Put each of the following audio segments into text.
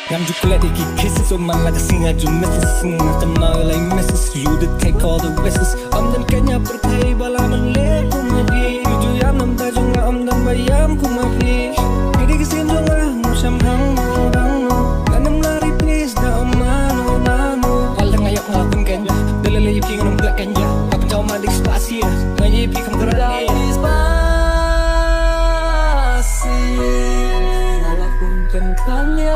I'm just glad they keep kisses on my like a singer to misses Come now like misses you to take all the risks Them kanya perkai bala manle kumagi Ju yam nam ta junga dam bayam kumagi Kidi kisim junga musam hang no Nanam lari please na amano Walang ngayak ngakun kanya Dalala yung king ng black kanya Kapag jaw madik Spah Sien Ngayon yung pikam karani Spah Sien Nalakumkan kanya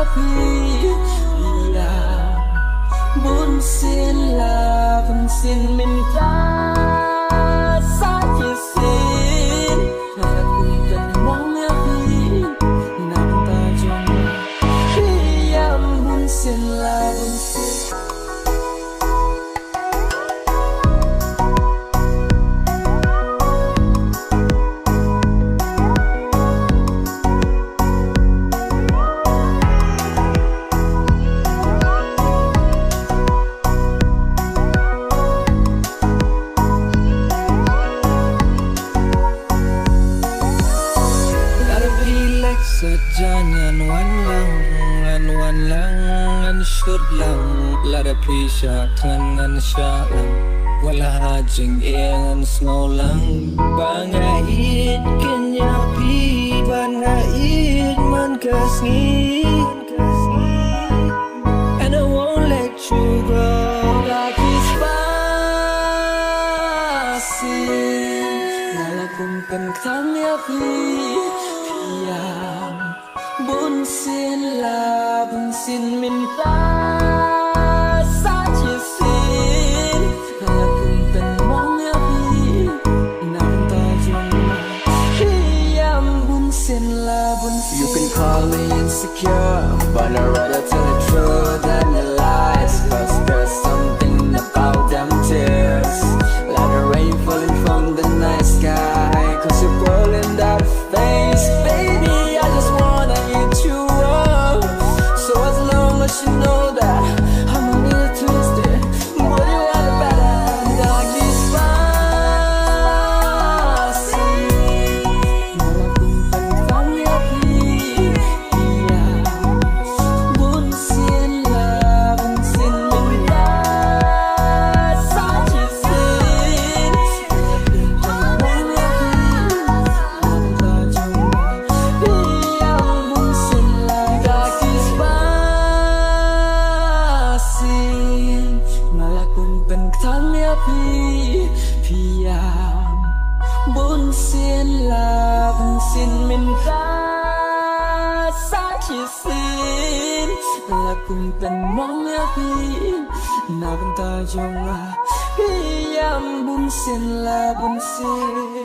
Bun Sien la Bun Sien min ka sa Sien Nalakumkan mong yapi Nang tajong Hiyam Bun Sien la Bun Sien Sajangan wan lang an syur lang lada pisha tangan syalang wala hajing ingan snow lang bangait kanya pi bangait man kasih and I won't let you go like Spah Sien nalakumkan kanya Bun Sien la Bun Sien min ta sa Sien Nalakumkan mong yapi Nang tajong Hiyam Bun Sien la Bun Sien You can call me insecure But I'd rather tell the truth than the lies Cause there's something about them tears Like the rain falling from the night sky Cause you're pulling that face, baby you know that I'm a little twisted, but you are the better. Like Spah Sien, nalakumkan kanya Bun Sien la Bun Sien min ta sa Sien, nalakumkan kanya nang tajong hiyam Bun Sien la like Malakumkan kanya piyam Bun Sien la Bun Sien min ka sa Sien Malakumkan mong yapi Nang tajong hiyam Bun Sien la Bun Sien